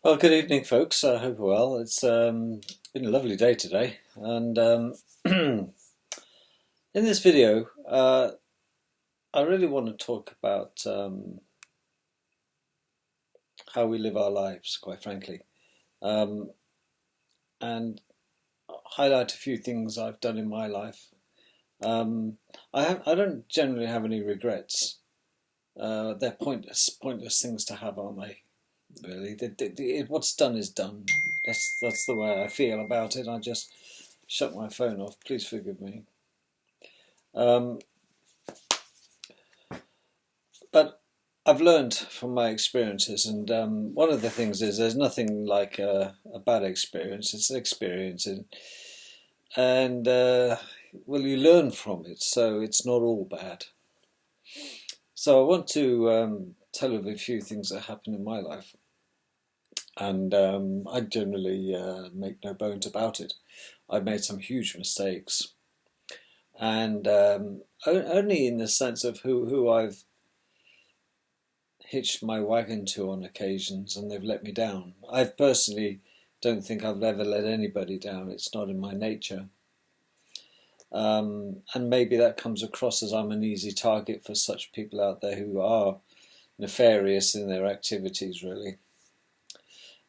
Well, good evening, folks. I hope you're well. It's been a lovely day today, and in this video, I really want to talk about how we live our lives, quite frankly, um, and highlight a few things I've done in my life. Um, I don't generally have any regrets. They're pointless things to have, aren't they? Really, what's done is done. That's the way I feel about it. I just shut my phone off. Please forgive me. Um, but I've learned from my experiences, and one of the things is there's nothing like a bad experience. It's an experience, and well, you learn from it, so it's not all bad. So I want to tell of a few things that happened in my life, and I generally make no bones about it. I've made some huge mistakes, and only in the sense of who I've hitched my wagon to on occasions, and they've let me down. I personally don't think I've ever let anybody down. It's not in my nature. And maybe that comes across as I'm an easy target for such people out there who are nefarious in their activities, really.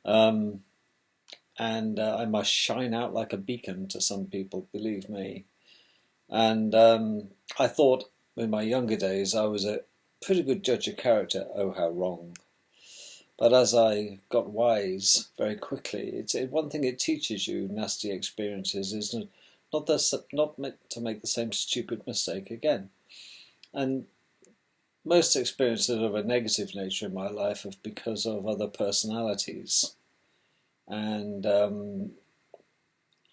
Um, and I must shine out like a beacon to some people, believe me. And I thought in my younger days I was a pretty good judge of character. Oh, how wrong. But as I got wise very quickly, one thing it teaches you, nasty experiences, is not meant to make the same stupid mistake again. And most experiences of a negative nature in my life are because of other personalities. And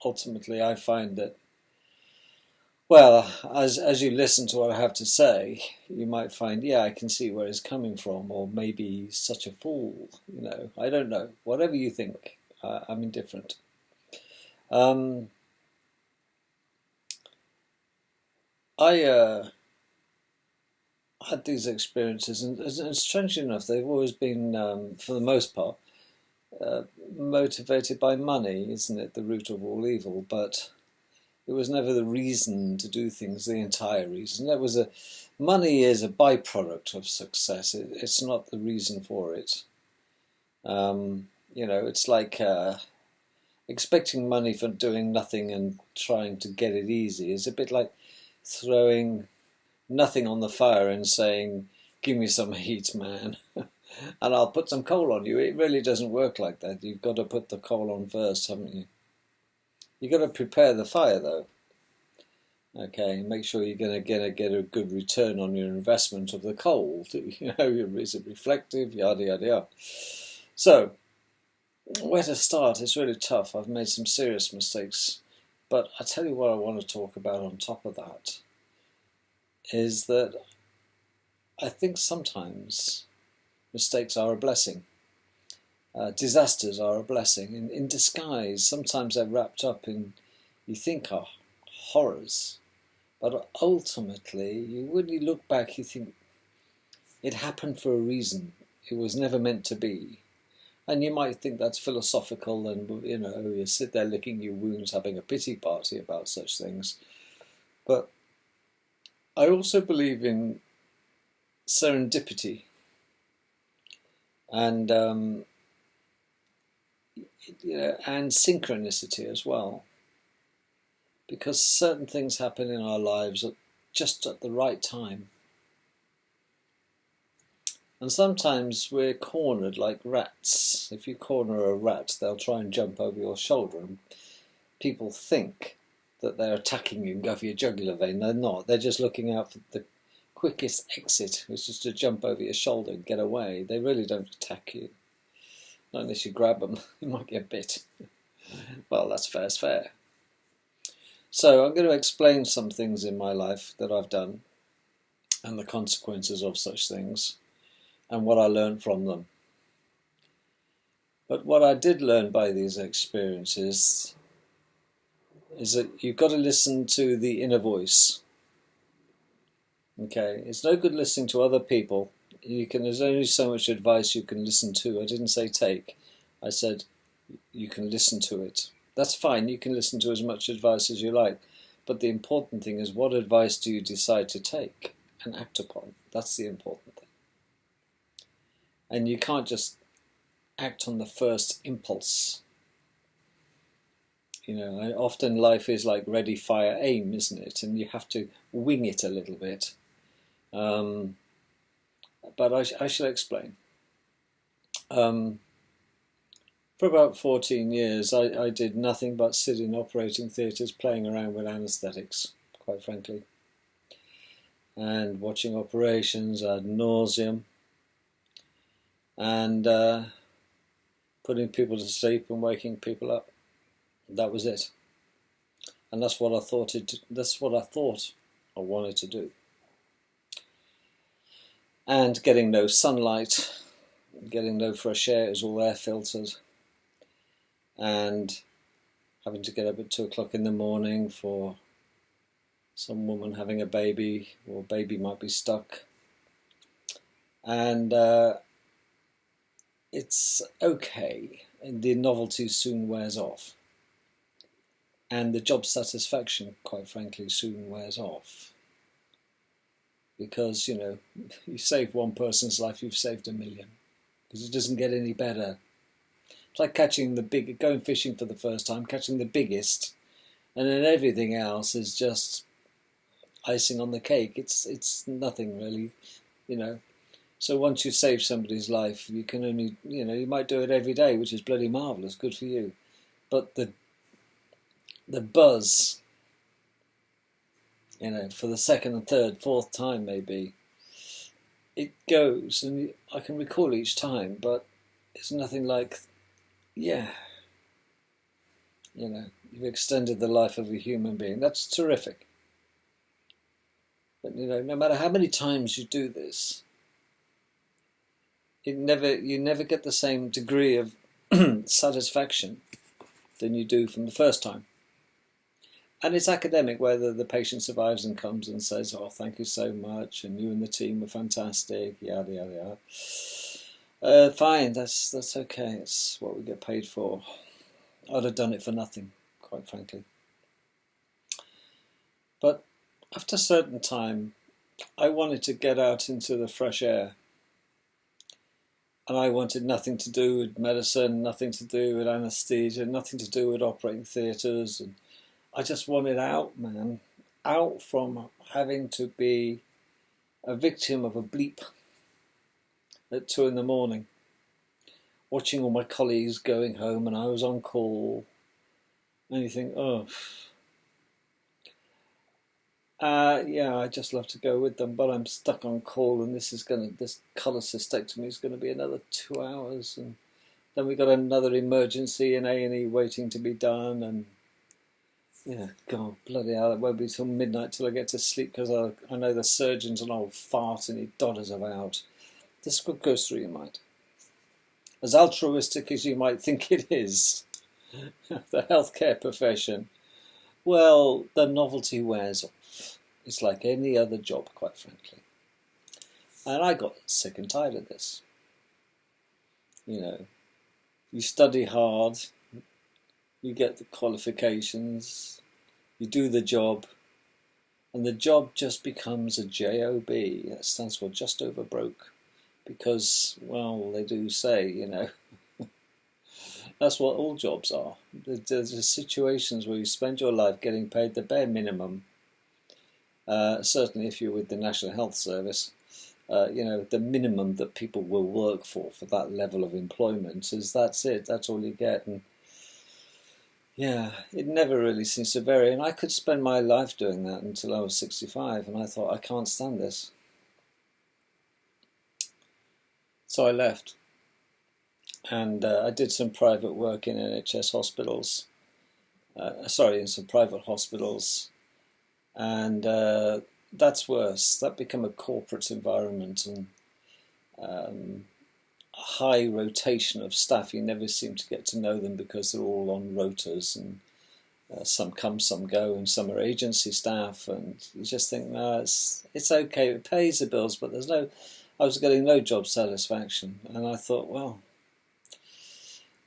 ultimately I find that, well, as you listen to what I have to say, you might find, yeah, I can see where he's coming from, or maybe he's such a fool. I don't know. Whatever you think, I'm indifferent. Um, I had these experiences, and strangely enough, they've always been, for the most part, uh, motivated by money, isn't it? The root of all evil, but it was never the reason to do things, the entire reason. Money is a byproduct of success. It's not the reason for it. It's like expecting money for doing nothing and trying to get it easy. It's a bit like throwing nothing on the fire and saying, "Give me some heat, man, and I'll put some coal on you." It really doesn't work like that. You've got to put the coal on first, haven't you? You've got to prepare the fire, though. Okay, make sure you're going to get a good return on your investment of the coal. Is it reflective? Yada yada yada. So, where to start? It's really tough. I've made some serious mistakes, but I tell you what I want to talk about on top of that is that I think sometimes mistakes are a blessing. Disasters are a blessing in disguise. Sometimes they're wrapped up in, you think, are horrors. But ultimately, when you look back, you think it happened for a reason. It was never meant to be. And you might think that's philosophical, and you sit there licking your wounds, having a pity party about such things. But I also believe in serendipity and and synchronicity as well, because certain things happen in our lives just at the right time. And sometimes we're cornered like rats. If you corner a rat, they'll try and jump over your shoulder, and people think that they're attacking you and go for your jugular vein. They're not. They're just looking out for the quickest exit, which is to jump over your shoulder and get away. They really don't attack you. Not unless you grab them. You might get bit. Well, that's fair's fair. So I'm going to explain some things in my life that I've done and the consequences of such things and what I learned from them. But what I did learn by these experiences is that you've got to listen to the inner voice. Okay, it's no good listening to other people. There's only so much advice you can listen to. I didn't say take. I said, you can listen to it. That's fine, you can listen to as much advice as you like. But the important thing is, what advice do you decide to take and act upon? That's the important thing. And you can't just act on the first impulse. You know, often life is like ready, fire, aim, isn't it? And you have to wing it a little bit. But I shall explain. For about 14 years, I did nothing but sit in operating theatres playing around with anaesthetics, quite frankly, and watching operations ad nauseum, and putting people to sleep and waking people up. That was it, and that's what I thought I wanted to do. And getting no sunlight, getting no fresh air, it was all air filtered. And having to get up at 2 o'clock in the morning for some woman having a baby, or baby might be stuck. And it's okay, and the novelty soon wears off. And the job satisfaction, quite frankly, soon wears off. Because, you know, you save one person's life, you've saved a million. Because it doesn't get any better. It's like going fishing for the first time, catching the biggest, and then everything else is just icing on the cake. It's nothing really, you know. So once you save somebody's life, you can only, you know, you might do it every day, which is bloody marvellous, good for you. But the buzz, you know, for the second and third, fourth time maybe, it goes, and I can recall each time, but it's nothing like, yeah, you know, you've extended the life of a human being. That's terrific. But, you know, no matter how many times you do this, you never get the same degree of satisfaction than you do from the first time. And it's academic whether the patient survives and comes and says, oh, thank you so much, and you and the team were fantastic, yada, yada, yada. Fine, that's okay, it's what we get paid for. I'd have done it for nothing, quite frankly. But after a certain time, I wanted to get out into the fresh air. And I wanted nothing to do with medicine, nothing to do with anaesthesia, nothing to do with operating theatres. And I just wanted out, man. Out from having to be a victim of a bleep at 2 in the morning. Watching all my colleagues going home and I was on call. And you think, oh... yeah, I just love to go with them, but I'm stuck on call, and this cholecystectomy is going to be another 2 hours, and then we got another emergency in A&E waiting to be done, and yeah, God, bloody hell, it won't be till midnight till I get to sleep because I know the surgeon's an old fart and he dodders about. This what goes through your mind. As altruistic as you might think it is, the healthcare profession, well, the novelty wears off. It's like any other job, quite frankly. And I got sick and tired of this. You know, you study hard, you get the qualifications, you do the job, and the job just becomes a job. That stands for just over broke. Because, well, they do say, you know, that's what all jobs are. There's situations where you spend your life getting paid the bare minimum. Certainly if you're with the National Health Service, you know, the minimum that people will work for that level of employment is that's it, that's all you get. And yeah, it never really seems to vary. And I could spend my life doing that until I was 65, and I thought, I can't stand this. So I left. And I did some private work in NHS hospitals, in some private hospitals, and that's worse. That became a corporate environment, and a high rotation of staff. You never seem to get to know them because they're all on rotas, and some come, some go, and some are agency staff, and you just think, no, it's okay, it pays the bills, but I was getting no job satisfaction, and I thought, well,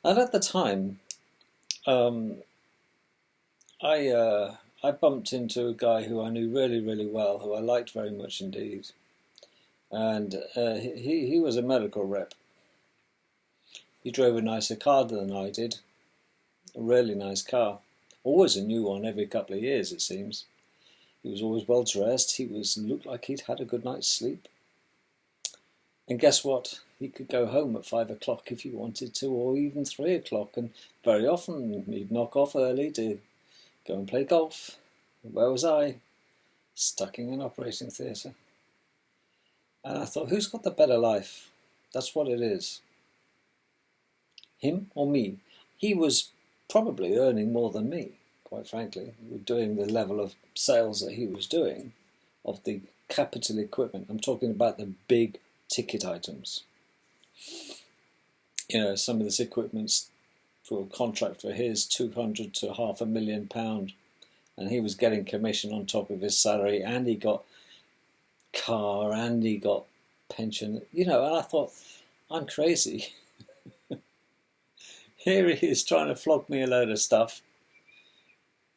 And at the time, um, I bumped into a guy who I knew really, really well, who I liked very much indeed. And he was a medical rep. He drove a nicer car than I did, a really nice car. Always a new one every couple of years, it seems. He was always well dressed. Looked like he'd had a good night's sleep. And guess what? He could go home at 5 o'clock if he wanted to, or even 3 o'clock. And very often he'd knock off early to go and play golf. Where was I? Stuck in an operating theatre. And I thought, who's got the better life? That's what it is. Him or me? He was probably earning more than me, quite frankly, doing the level of sales that he was doing of the capital equipment. I'm talking about the big ticket items. You know, some of this equipment's for a contract for his 200 to £500,000, and he was getting commission on top of his salary, and he got car, and he got pension, you know. And I thought, I'm crazy. Here he is trying to flog me a load of stuff,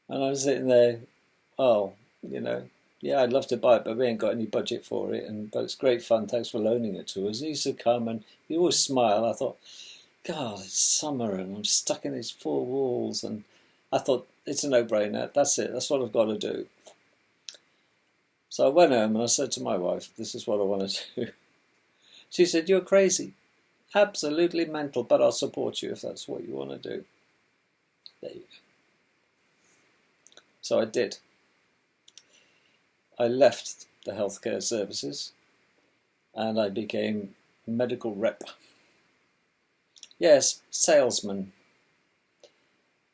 and I'm sitting there, oh, you know, yeah, I'd love to buy it, but we ain't got any budget for it, but it's great fun, thanks for loaning it to us. He used to come and he always smile. I thought, God, it's summer and I'm stuck in these four walls, and I thought, it's a no-brainer, that's it, that's what I've got to do. So I went home and I said to my wife, this is what I want to do. She said, you're crazy, absolutely mental, but I'll support you if that's what you want to do. There you go. So I did. I left the healthcare services and I became medical rep. Yes, salesman.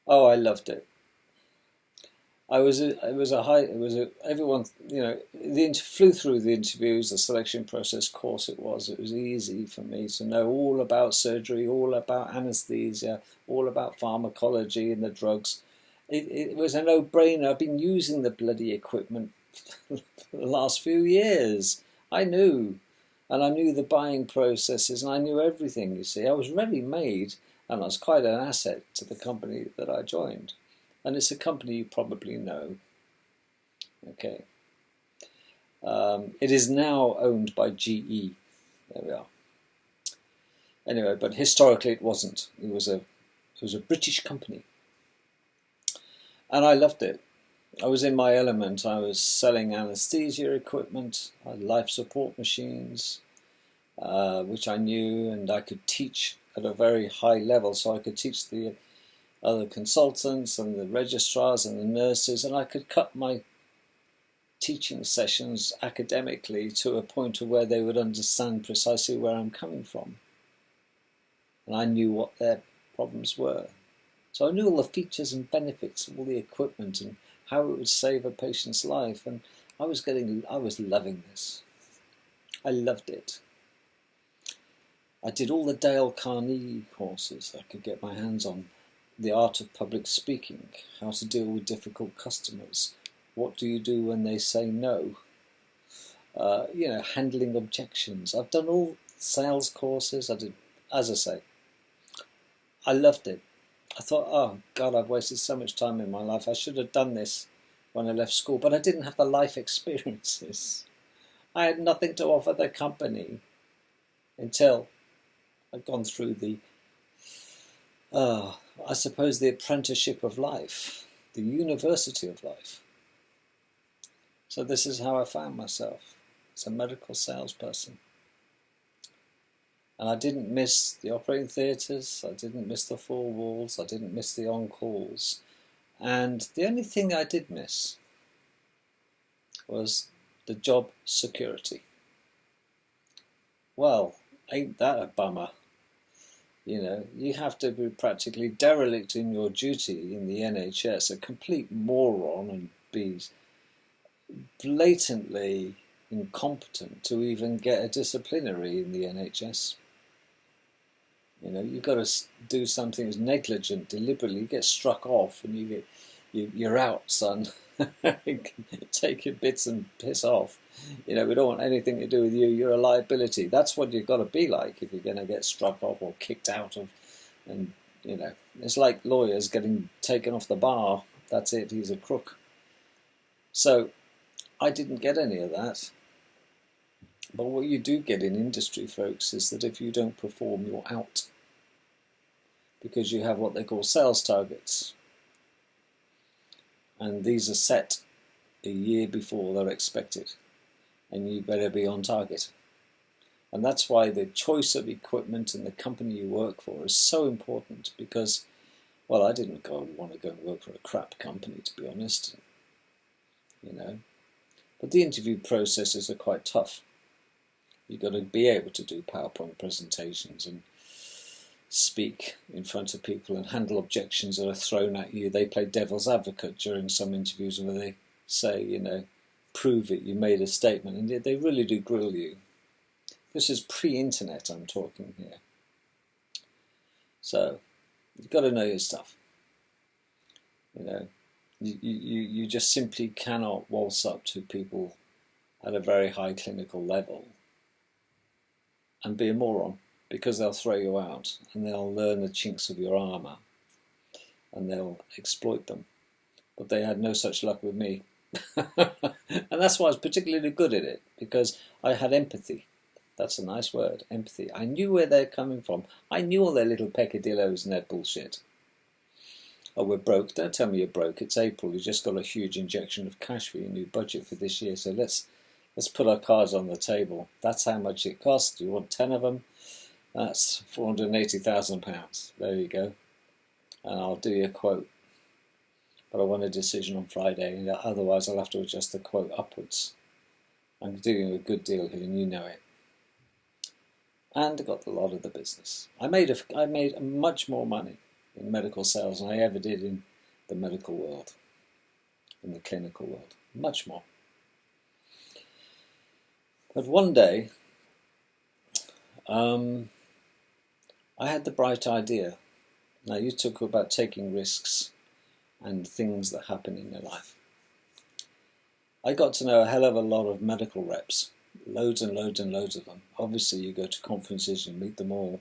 Oh, I loved it. Everyone, you know, flew through the interviews, the selection process course it was. It was easy for me to know all about surgery, all about anesthesia, all about pharmacology and the drugs. It was a no-brainer. I've been using the bloody equipment for the last few years. I knew. And I knew the buying processes, and I knew everything, you see. I was ready-made, and I was quite an asset to the company that I joined. And it's a company you probably know. Okay. It is now owned by GE. There we are. Anyway, but historically it wasn't. It was a British company. And I loved it. I was in my element. I was selling anesthesia equipment, life support machines, which I knew, and I could teach at a very high level. So I could teach the other consultants and the registrars and the nurses, and I could cut my teaching sessions academically to a point of where they would understand precisely where I'm coming from. And I knew what their problems were. So I knew all the features and benefits of all the equipment and how it would save a patient's life, and I was loving this. I loved it. I did all the Dale Carnegie courses I could get my hands on. The art of public speaking, how to deal with difficult customers, what do you do when they say no, you know, handling objections. I've done all sales courses. I did, as I say, I loved it. I thought, oh God, I've wasted so much time in my life. I should have done this when I left school, but I didn't have the life experiences. I had nothing to offer the company until I'd gone through the, I suppose, the apprenticeship of life, the university of life. So this is how I found myself, as a medical salesperson. And I didn't miss the operating theatres, I didn't miss the four walls, I didn't miss the on-calls. And the only thing I did miss was the job security. Well, ain't that a bummer? You know, you have to be practically derelict in your duty in the NHS, a complete moron, and be blatantly incompetent to even get a disciplinary in the NHS. You know, you've got to do something that's negligent, deliberately. You get struck off, and you're out, son. Take your bits and piss off. You know, we don't want anything to do with you. You're a liability. That's what you've got to be like if you're going to get struck off or kicked out of and You know, it's like lawyers getting taken off the bar. That's it, he's a crook. So I didn't get any of that. But what you do get in industry, folks, is that if you don't perform, you're out. Because you have what they call sales targets. And these are set a year before they're expected. And you better be on target. And that's why the choice of equipment and the company you work for is so important, because, well, I didn't want to go and work for a crap company, to be honest, you know. But the interview processes are quite tough. You've got to be able to do PowerPoint presentations and speak in front of people and handle objections that are thrown at you. They play devil's advocate during some interviews where they say, you know, prove it, you made a statement, and they really do grill you. This is pre-internet I'm talking here. So you've got to know your stuff. You know, you just simply cannot waltz up to people at a very high clinical level and be a moron, because they'll throw you out and they'll learn the chinks of your armour and they'll exploit them. But they had no such luck with me. And that's why I was particularly good at it, because I had empathy. That's a nice word, empathy. I knew where they're coming from. I knew all their little peccadillos and their bullshit. Oh, we're broke. Don't tell me you're broke. It's April. You just got a huge injection of cash for your new budget for this year. So let's put our cards on the table. That's how much it costs. You want 10 of them? That's £480,000. There you go. And I'll do you a quote. But I want a decision on Friday. Otherwise, I'll have to adjust the quote upwards. I'm doing a good deal here, and you know it. And I got a lot of the business. I made much more money in medical sales than I ever did in the medical world, in the clinical world. Much more. But one day, I had the bright idea. Now, you talk about taking risks and things that happen in your life. I got to know a hell of a lot of medical reps. Loads and loads and loads of them. Obviously, you go to conferences, you meet them all,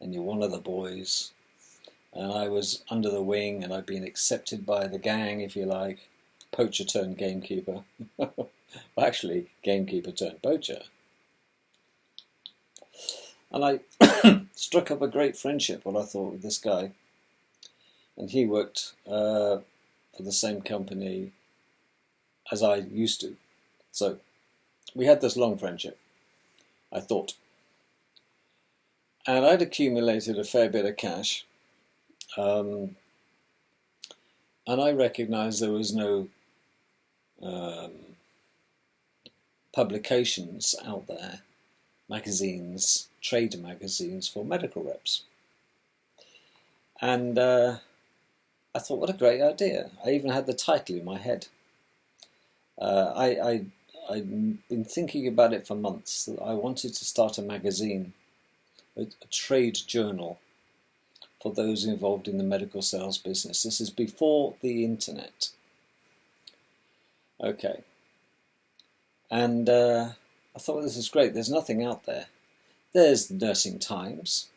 and you're one of the boys. And I was under the wing, and I'd been accepted by the gang, if you like. Poacher turned gamekeeper. Well, actually, gamekeeper turned poacher. And I struck up a great friendship, what I thought, with this guy. And he worked for the same company as I used to. So we had this long friendship, I thought. And I'd accumulated a fair bit of cash. And I recognised there was no publications out there, magazines, trade magazines for medical reps. And I thought, what a great idea. I even had the title in my head. I'd been thinking about it for months, that I wanted to start a magazine, a trade journal for those involved in the medical sales business. This is before the internet. Okay. And I thought, well, this is great. There's nothing out there. There's Nursing Times.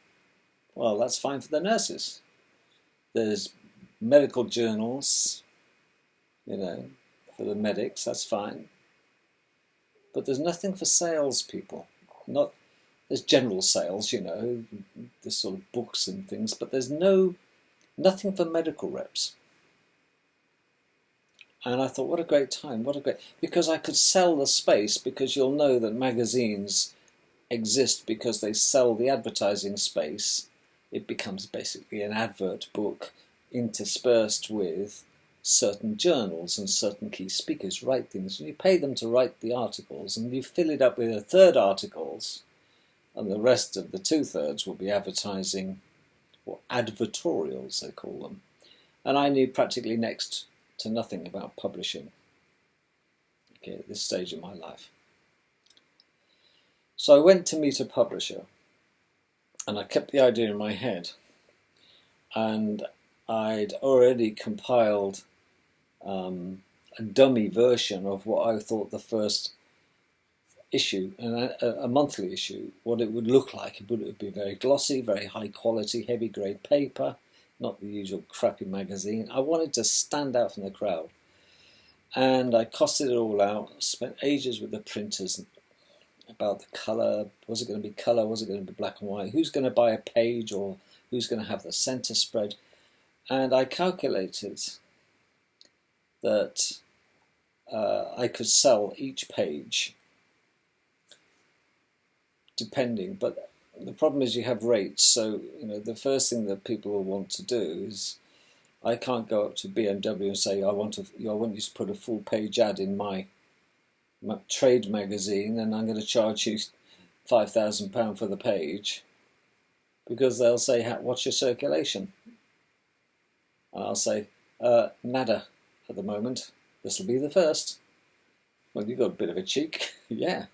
Well, that's fine for the nurses. There's medical journals, you know, for the medics, that's fine. But there's nothing for salespeople. There's general sales, you know, there's sort of books and things, but there's nothing for medical reps. And I thought, what a great time, because I could sell the space, because you'll know that magazines exist because they sell the advertising space. It becomes basically an advert book interspersed with certain journals, and certain key speakers write things, and you pay them to write the articles, and you fill it up with a third articles, and the rest of the 2/3 will be advertising, or advertorials they call them. And I knew practically next to nothing about publishing, okay, at this stage in my life. So I went to meet a publisher, and I kept the idea in my head, and I'd already compiled a dummy version of what I thought the first issue, a monthly issue, what it would look like. It would be very glossy, very high quality, heavy grade paper. not the usual crappy magazine. I wanted to stand out from the crowd. And I costed it all out, spent ages with the printers about the colour. Was it going to be colour? Was it going to be black and white? Who's going to buy a page, or who's going to have the centre spread? And I calculated that I could sell each page depending, but the problem is you have rates. So the first thing that people will want to do is, I can't go up to BMW and say I want you to put a full page ad in my trade magazine, and I'm going to charge you £5,000 for the page, because they'll say, what's your circulation? And I'll say, nada at the moment. This will be the first. Well, you've got a bit of a cheek. Yeah.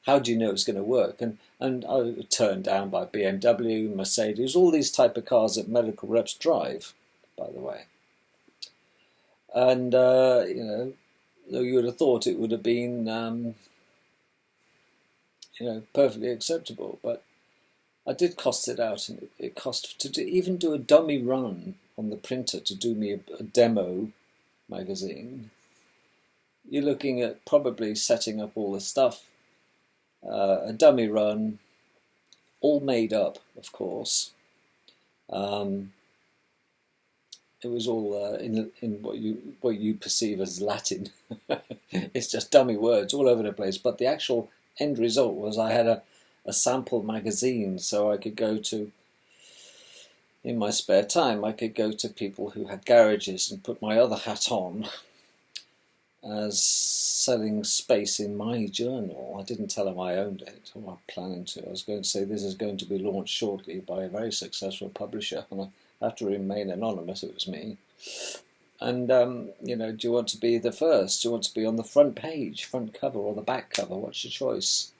How do you know it's going to work? And I was turned down by BMW, Mercedes, all these type of cars that medical reps drive, by the way. And, you would have thought it would have been, perfectly acceptable. But I did cost it out, and it cost even do a dummy run on the printer to do me a demo magazine. You're looking at probably setting up all the stuff, a dummy run, all made up, of course. It was all in what you perceive as Latin. It's just dummy words all over the place. But the actual end result was I had a sample magazine, so I could go to, in my spare time, I could go to people who had garages and put my other hat on as selling space in my journal. I didn't tell them I owned it, or I'm planning to. I was going to say this is going to be launched shortly by a very successful publisher, and I have to remain anonymous. It was me. And, do you want to be the first? Do you want to be on the front page, front cover, or the back cover? What's your choice?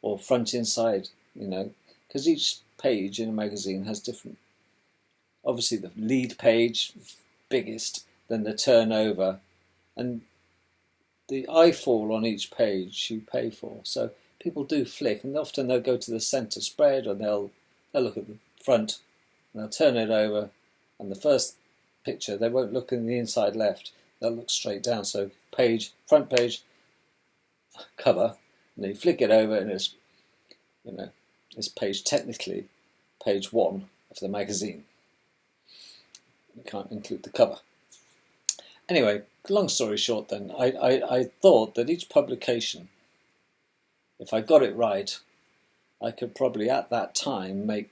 Or front inside, because each page in a magazine has different. Obviously, the lead page, biggest, then the turnover, and the eyefall on each page you pay for. So people do flick, and often they'll go to the centre spread, or they'll look at the front, and they'll turn it over, and the first picture, they won't look in the inside left, they'll look straight down. So page, front page, cover, and then you flick it over, and it's, it's page, technically page 1 of the magazine. You can't include the cover. Anyway, long story short then, I thought that each publication, if I got it right, I could probably at that time make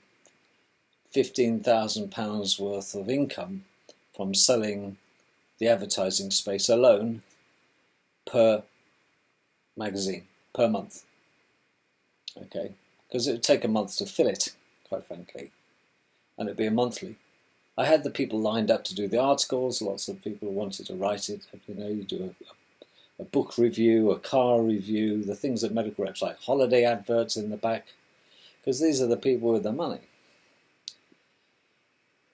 £15,000 worth of income from selling the advertising space alone per magazine, per month. Okay, because it would take a month to fill it, quite frankly, and it'd be a monthly. I had the people lined up to do the articles. Lots of people wanted to write it. You do a book review, a car review, the things that medical reps like, holiday adverts in the back, because these are the people with the money.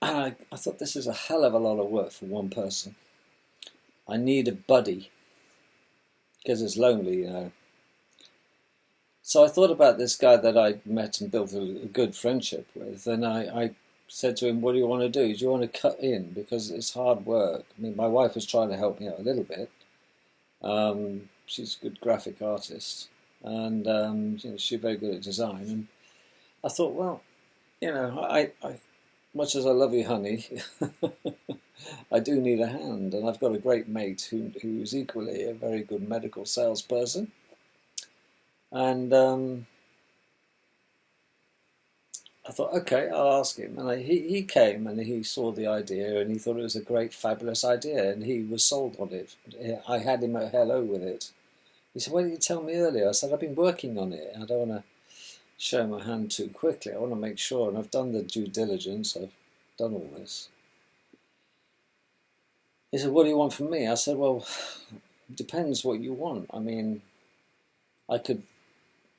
And I thought, this is a hell of a lot of work for one person. I need a buddy, because it's lonely, So I thought about this guy that I met and built a good friendship with, and I said to him, what do you want to do? Do you want to cut in? Because it's hard work. I mean, my wife was trying to help me out a little bit. She's a good graphic artist, and she's very good at design. And I thought, well, I much as I love you, honey, I do need a hand. And I've got a great mate who is equally a very good medical salesperson. And I thought, okay, I'll ask him. And he came and he saw the idea, and he thought it was a great, fabulous idea, and he was sold on it. I had him at hello with it. He said, why didn't you tell me earlier? I said, I've been working on it. I don't want to show my hand too quickly. I want to make sure, and I've done the due diligence. I've done all this. He said, what do you want from me? I said, well, it depends what you want. I mean, I could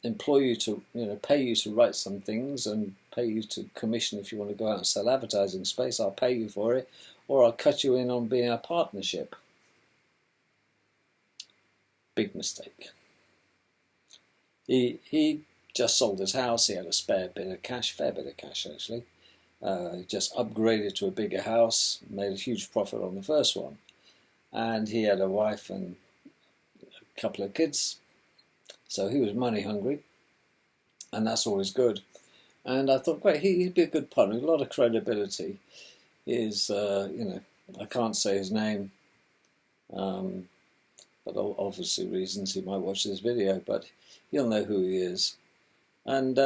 employ you to, pay you to write some things and pay you to commission if you want to go out and sell advertising space. I'll pay you for it, or I'll cut you in on being a partnership. Big mistake. He just sold his house. He had a fair bit of cash actually, Just upgraded to a bigger house, made a huge profit on the first one. And he had a wife and a couple of kids, so he was money hungry, and that's always good. And I thought, great, he'd be a good partner, a lot of credibility. Is I can't say his name, but obviously reasons he might watch this video, but he'll know who he is. And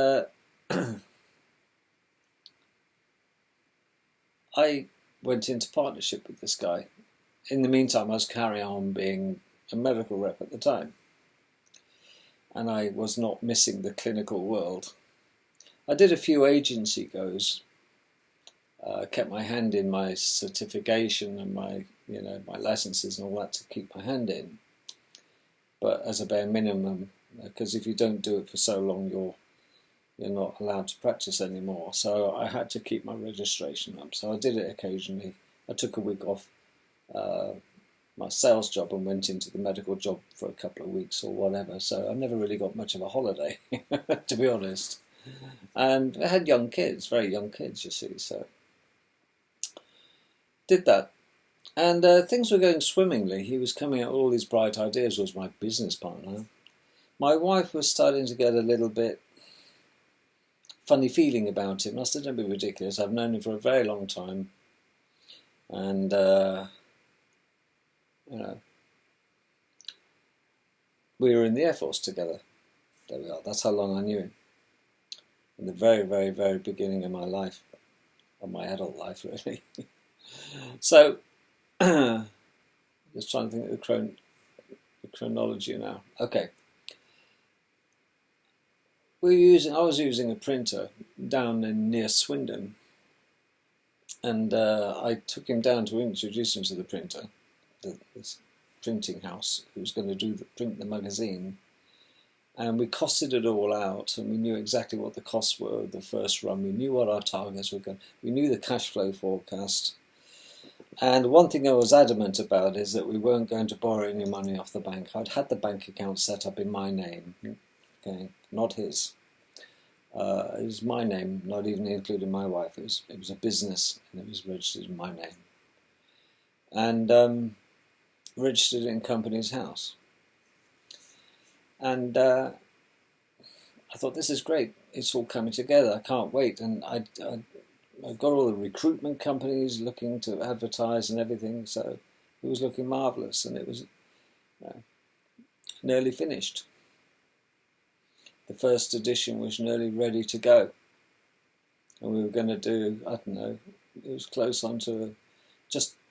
I went into partnership with this guy. In the meantime, I was carrying on being a medical rep at the time, and I was not missing the clinical world. I did a few agency goes, kept my hand in my certification and my licenses and all that to keep my hand in, but as a bare minimum, because if you don't do it for so long, you're not allowed to practice anymore. So I had to keep my registration up. So I did it occasionally. I took a week off my sales job and went into the medical job for a couple of weeks or whatever. So I never really got much of a holiday, to be honest. And I had young kids, very young kids, you see. So did that. And things were going swimmingly. He was coming out with all these bright ideas, was my business partner. My wife was starting to get a little bit funny feeling about him. I said, don't be ridiculous. I've known him for a very long time. And, we were in the Air Force together. There we are. That's how long I knew him. In the very, very, very beginning of my life. Of my adult life, really. So, just trying to think of the chronology now. Okay. I was using a printer down near Swindon, and I took him down to introduce him to the printer, this printing house who was going to print the magazine, and we costed it all out, and we knew exactly what the costs were of the first run. We knew what our targets were going. We knew the cash flow forecast, and one thing I was adamant about is that we weren't going to borrow any money off the bank. I'd had the bank account set up in my name. Okay, not his. It was my name, not even including my wife. It was a business, and it was registered in my name, and registered in company's house. And I thought, this is great. It's all coming together. I can't wait. And I got all the recruitment companies looking to advertise and everything. So it was looking marvellous, and it was nearly finished. The first edition was nearly ready to go, and we were going to do, I don't know, it was close on to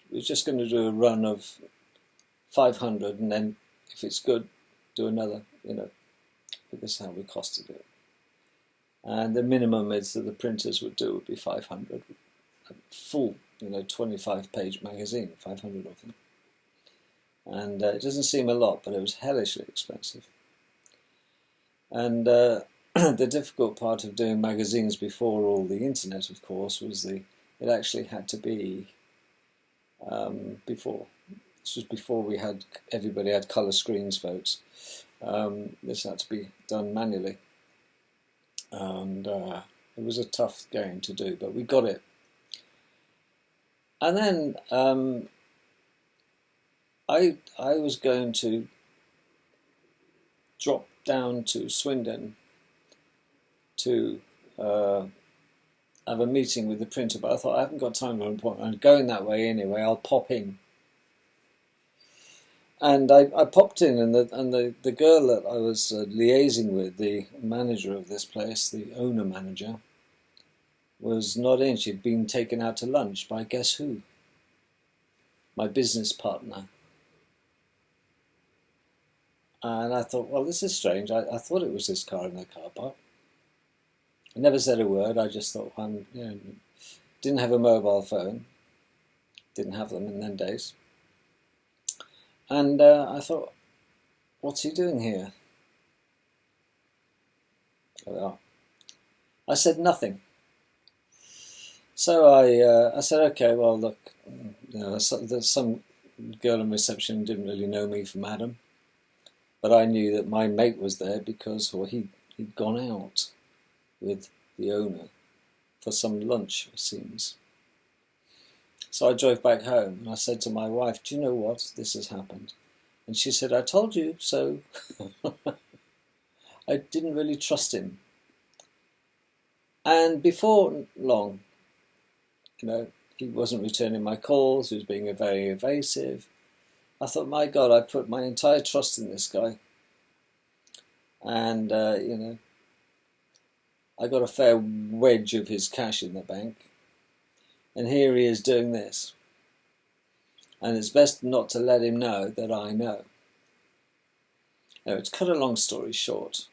we were just going to do a run of 500, and then if it's good, do another, but this is how we costed it. And the minimum is that the printers would do would be 500, a full, 25-page magazine, 500 of them. And it doesn't seem a lot, but it was hellishly expensive. And the difficult part of doing magazines before all the internet, of course, was it actually had to be before. This was before everybody had colour screens, folks. This had to be done manually. And it was a tough game to do, but we got it. And then I was going to drop down to Swindon to have a meeting with the printer, but I thought, I haven't got time for an appointment. I'm going that way anyway, I'll pop in. And I popped in, and the girl that I was liaising with, the manager of this place, the owner manager, was not in. She'd been taken out to lunch by guess who? My business partner. And I thought, well, this is strange. I thought it was this car in the car park. I never said a word. I just thought, didn't have a mobile phone. Didn't have them in them days. And I thought, what's he doing here? Well, I said nothing. So I said, okay, well, look, there's some girl in reception didn't really know me from Adam, but I knew that my mate was there because he'd gone out with the owner for some lunch, it seems. So I drove back home and I said to my wife, do you know what? This has happened. And she said, I told you so. I didn't really trust him. And before long, he wasn't returning my calls, he was being very evasive. I thought, my God, I put my entire trust in this guy. And, I got a fair wedge of his cash in the bank. And here he is doing this. And it's best not to let him know that I know. Now, to cut a long story short,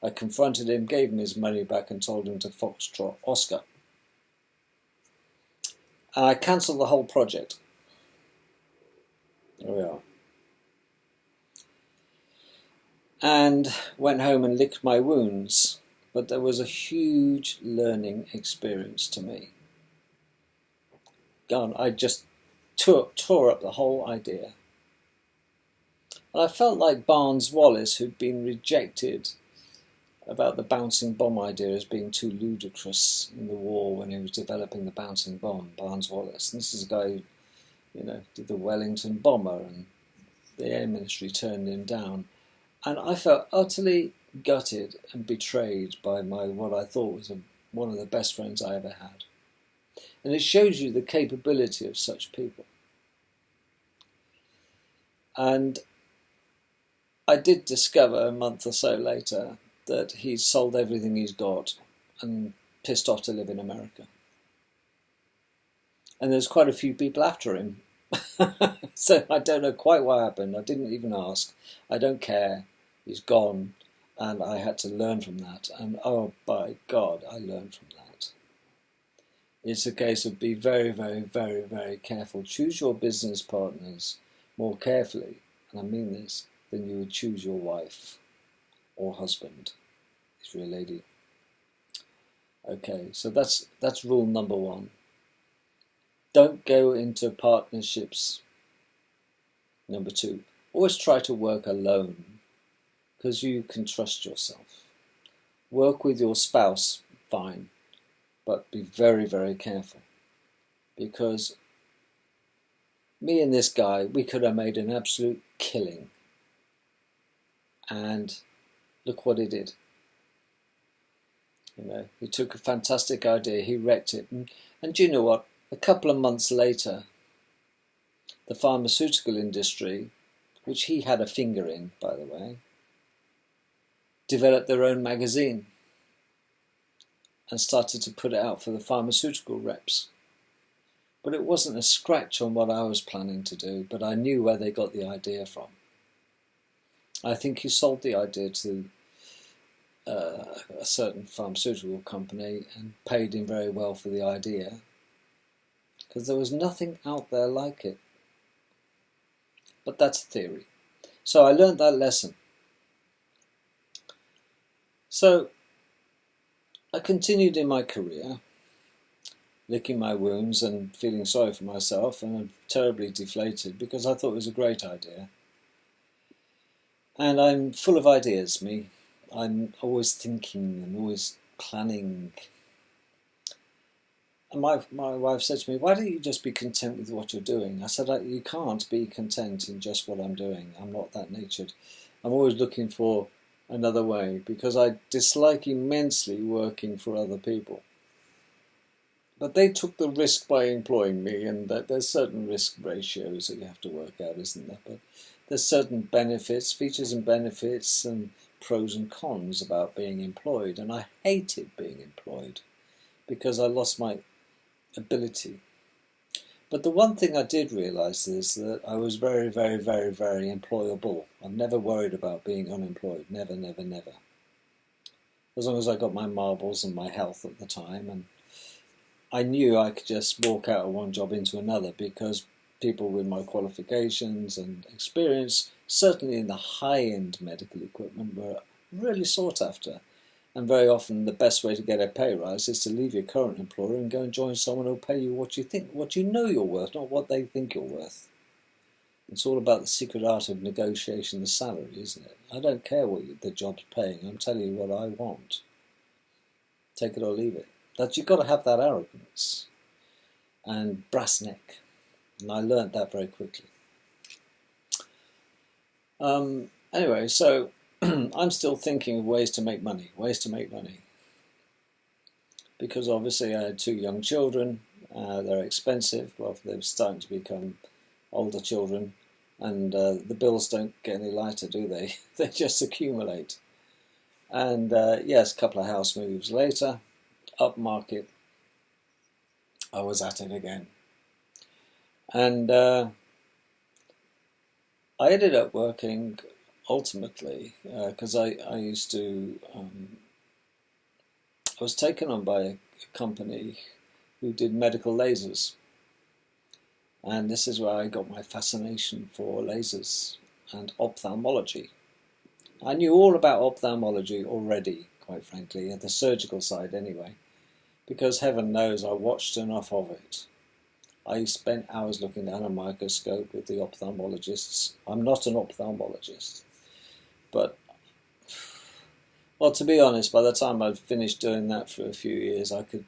I confronted him, gave him his money back and told him to foxtrot Oscar. And I cancelled the whole project. There we are. And went home and licked my wounds. But there was a huge learning experience to me. I just tore up the whole idea. And I felt like Barnes Wallis, who'd been rejected about the bouncing bomb idea as being too ludicrous in the war when he was developing the bouncing bomb, Barnes Wallis. And this is a guy who, did the Wellington bomber, and the Air Ministry turned him down. And I felt utterly gutted and betrayed by what I thought was one of the best friends I ever had. And it shows you the capability of such people. And I did discover a month or so later that he's sold everything he's got and pissed off to live in America. And there's quite a few people after him. So I don't know quite what happened. I didn't even ask. I don't care. He's gone. And I had to learn from that. And oh, by God, I learned from that. It's a case of be very, very, very, very careful. Choose your business partners more carefully, and I mean this, than you would choose your wife or husband, if you're a lady. Okay, so that's rule number one. Don't go into partnerships. Number two, always try to work alone, because you can trust yourself. Work with your spouse, fine, but be very, very careful, because me and this guy, we could have made an absolute killing. And look what he did. He took a fantastic idea, he wrecked it. And do you know what? A couple of months later, the pharmaceutical industry, which he had a finger in, by the way, developed their own magazine and started to put it out for the pharmaceutical reps. But it wasn't a scratch on what I was planning to do, but I knew where they got the idea from. I think he sold the idea to a certain pharmaceutical company and paid him very well for the idea, because there was nothing out there like it. But that's theory. So I learned that lesson. So I continued in my career, licking my wounds and feeling sorry for myself and terribly deflated because I thought it was a great idea. And I'm full of ideas, me. I'm always thinking and always planning. And my wife said to me, why don't you just be content with what you're doing? I said, you can't be content in just what I'm doing. I'm not that natured. I'm always looking for another way because I dislike immensely working for other people. But they took the risk by employing me, and that there's certain risk ratios that you have to work out, isn't there? But there's certain benefits, features and benefits, and pros and cons about being employed. And I hated being employed because I lost my ability. But the one thing I did realise is that I was very, very, very, very employable. I've never worried about being unemployed. Never, never, never. As long as I got my marbles and my health at the time. And I knew I could just walk out of one job into another because people with my qualifications and experience, certainly in the high-end medical equipment, were really sought after. And very often the best way to get a pay rise is to leave your current employer and go and join someone who'll pay you what you think, what you know you're worth, not what they think you're worth. It's all about the secret art of negotiation, the salary, isn't it? I don't care what the job's paying. I'm telling you what I want. Take it or leave it. that you've got to have that arrogance and brass neck. And I learnt that very quickly. Anyway, so I'm still thinking of ways to make money. Because obviously I had 2 young children. They're expensive. Well, they're starting to become older children. And the bills don't get any lighter, do they? They just accumulate. And yes, a couple of house moves later, upmarket, I was at it again. And I ended up working ultimately because I used to, I was taken on by a company who did medical lasers. And this is where I got my fascination for lasers and ophthalmology. I knew all about ophthalmology already, quite frankly, at the surgical side anyway, because heaven knows I watched enough of it. I spent hours looking down a microscope with the ophthalmologists. I'm not an ophthalmologist, but, well, to be honest, by the time I'd finished doing that for a few years, I could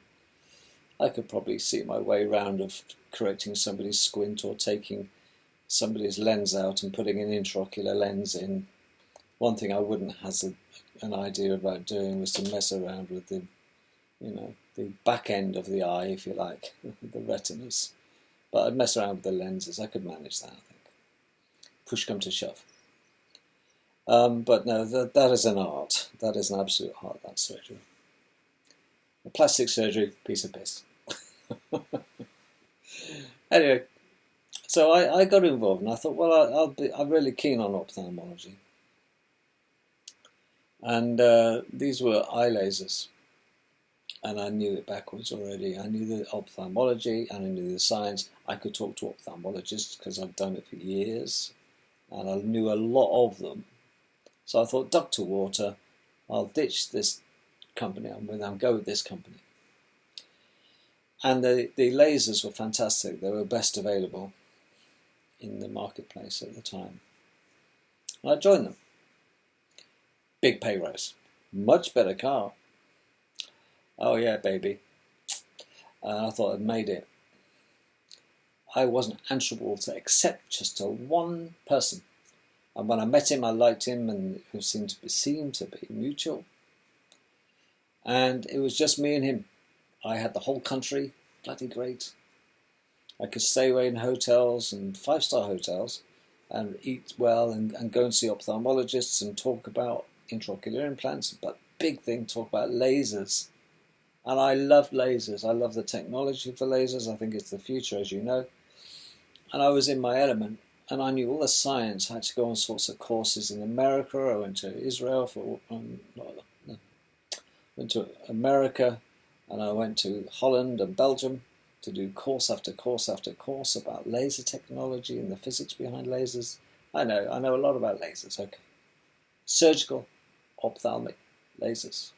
probably see my way round of correcting somebody's squint or taking somebody's lens out and putting an intraocular lens in. One thing I wouldn't hazard an idea about doing was to mess around with the, the back end of the eye, if you like, the retinas. But I'd mess around with the lenses. I could manage that, I think. Push come to shove. But no, that is an art. That is an absolute art, that surgery. The plastic surgery, piece of piss. Anyway, so I got involved and I thought, well, I'm really keen on ophthalmology. And these were eye lasers. And I knew it backwards already. I knew the ophthalmology and I knew the science. I could talk to ophthalmologists because I've done it for years. And I knew a lot of them. So I thought, duck to water, I'll ditch this company I'm with, I'll go with this company. And the lasers were fantastic. They were best available in the marketplace at the time. And I joined them. Big pay rise. Much better car. Oh yeah, baby. I thought I'd made it. I wasn't answerable to except just to one person. And when I met him, I liked him, and it seemed to be mutual. And it was just me and him. I had the whole country, bloody great. I could stay away in hotels and 5-star hotels and eat well and go and see ophthalmologists and talk about intraocular implants, but big thing, talk about lasers. And I love lasers. I love the technology for lasers. I think it's the future, as you know. And I was in my element, and I knew all the science. I had to go on sorts of courses in America. I went to Israel went to America, and I went to Holland and Belgium to do course after course after course about laser technology and the physics behind lasers. I know a lot about lasers, okay. Surgical, ophthalmic lasers.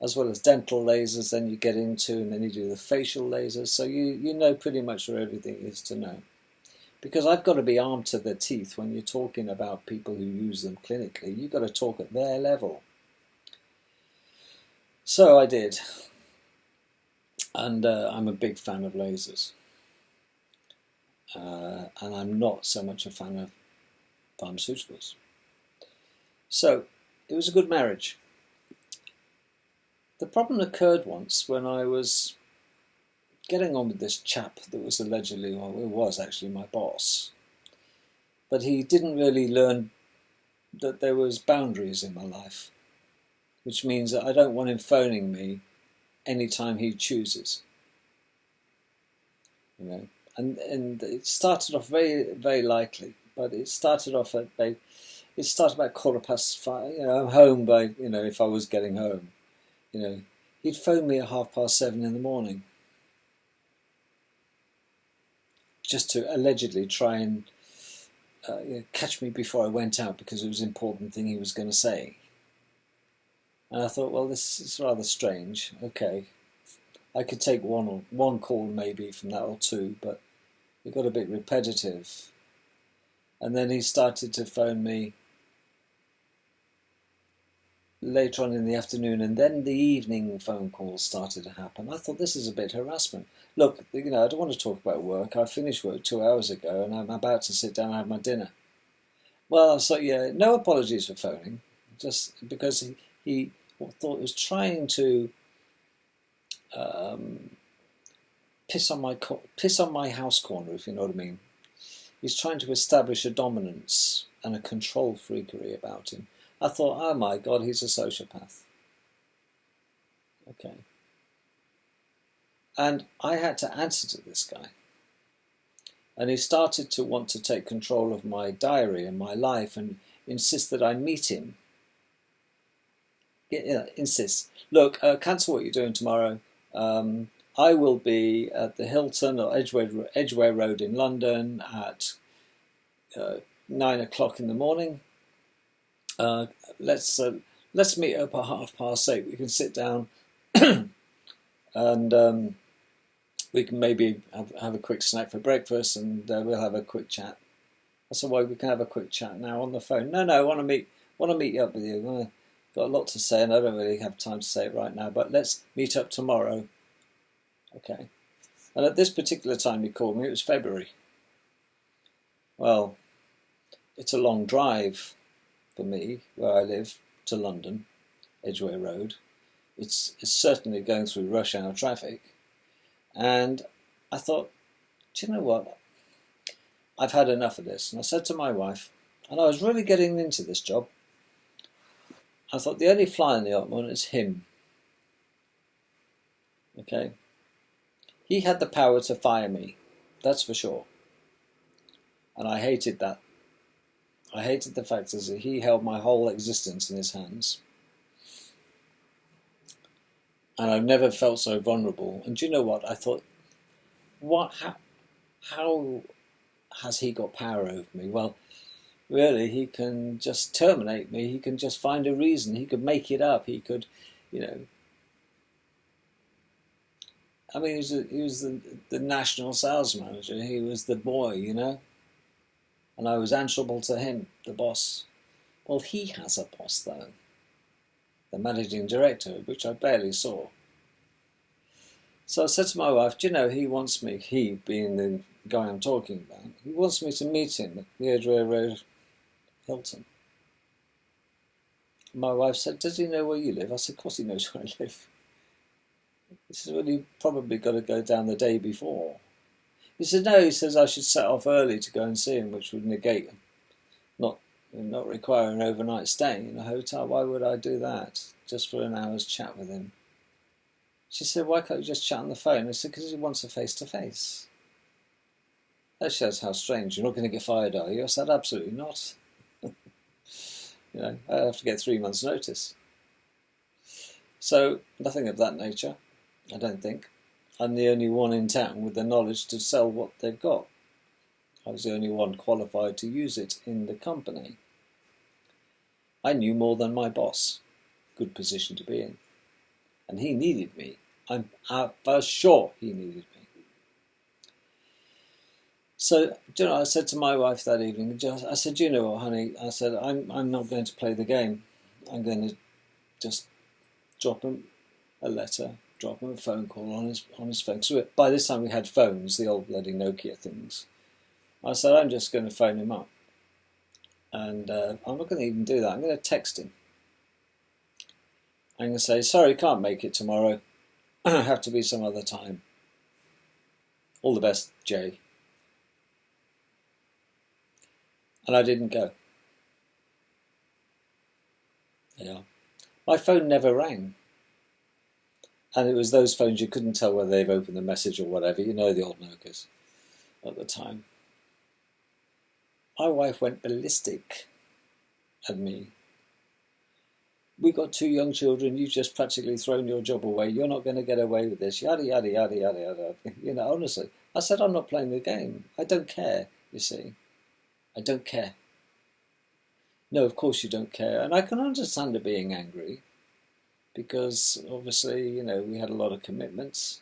As well as dental lasers, then you get into, and then you do the facial lasers. So you know pretty much where everything is to know. Because I've got to be armed to the teeth when you're talking about people who use them clinically. You've got to talk at their level. So I did. And I'm a big fan of lasers. And I'm not so much a fan of pharmaceuticals. So it was a good marriage. The problem occurred once when I was getting on with this chap that was allegedly, well, it was actually my boss. But he didn't really learn that there was boundaries in my life, which means that I don't want him phoning me anytime he chooses. And it started off very, very lightly, but it started off at about 5:15. I'm home by, if I was getting home. He'd phone me at 7:30 in the morning just to allegedly try and catch me before I went out because it was an important thing he was going to say. And I thought, well, this is rather strange. Okay, I could take one call maybe from that or two, but it got a bit repetitive. And then he started to phone me later on in the afternoon, and then the evening phone calls started to happen. I thought, this is a bit harassment. Look, I don't want to talk about work. I finished work 2 hours ago, and I'm about to sit down and have my dinner. Well, so yeah, no apologies for phoning, just because he thought he was trying to um, piss on my house corner, if you know what I mean. He's trying to establish a dominance and a control freakery about him. I thought, oh my God, he's a sociopath. Okay. And I had to answer to this guy. And he started to want to take control of my diary and my life and insist that I meet him. Insist. Look, cancel what you're doing tomorrow. I will be at the Hilton or Edgware Road in London at 9 o'clock in the morning. Let's meet up at 8:30. We can sit down and we can maybe have a quick snack for breakfast, and we'll have a quick chat. I said, well, we can have a quick chat now on the phone. No, I want to meet you up with you. I've got a lot to say, and I don't really have time to say it right now, but let's meet up tomorrow. Okay. And at this particular time he called me, it was February. Well, it's a long drive for me, where I live, to London, Edgware Road. It's certainly going through rush hour traffic. And I thought, do you know what? I've had enough of this. And I said to my wife, and I was really getting into this job, I thought the only fly in the ointment is him. Okay? He had the power to fire me, that's for sure. And I hated that. I hated the fact that he held my whole existence in his hands. And I've never felt so vulnerable. And do you know what? I thought, how has he got power over me? Well, really, he can just terminate me. He can just find a reason. He could make it up. He could, I mean, he was the national sales manager. He was the boy, and I was answerable to him, the boss. Well, he has a boss, though. The managing director, which I barely saw. So I said to my wife, do you know, he wants me, he being the guy I'm talking about, he wants me to meet him at the Edgware Road Hilton. My wife said, does he know where you live? I said, of course he knows where I live. He said, well, you probably got to go down the day before. He said, no, he says I should set off early to go and see him, which would negate not require an overnight stay in a hotel. Why would I do that? Just for an hour's chat with him. She said, why can't you just chat on the phone? I said, because he wants a face-to-face. That shows how strange. You're not going to get fired, are you? I said, absolutely not. I have to get 3 months' notice. So, nothing of that nature, I don't think. I'm the only one in town with the knowledge to sell what they've got. I was the only one qualified to use it in the company. I knew more than my boss. Good position to be in. And he needed me. I'm for sure he needed me. So, I said to my wife that evening, I said, you know what, honey? I said, I'm not going to play the game. I'm going to just drop him a letter, drop him a phone call on his phone. So by this time we had phones, the old bloody Nokia things. I said, I'm just going to phone him up. And I'm not going to even do that. I'm going to text him. I'm going to say, sorry, can't make it tomorrow. Have to be some other time. All the best, Jay. And I didn't go. Yeah. My phone never rang. And it was those phones you couldn't tell whether they've opened the message or whatever. The old Nokias at the time. My wife went ballistic at me. We've got 2 young children, you've just practically thrown your job away, you're not going to get away with this, yada, yada, yada, yada, yada. Honestly. I said, I'm not playing the game. I don't care, you see. I don't care. No, of course you don't care. And I can understand her being angry, because obviously, we had a lot of commitments.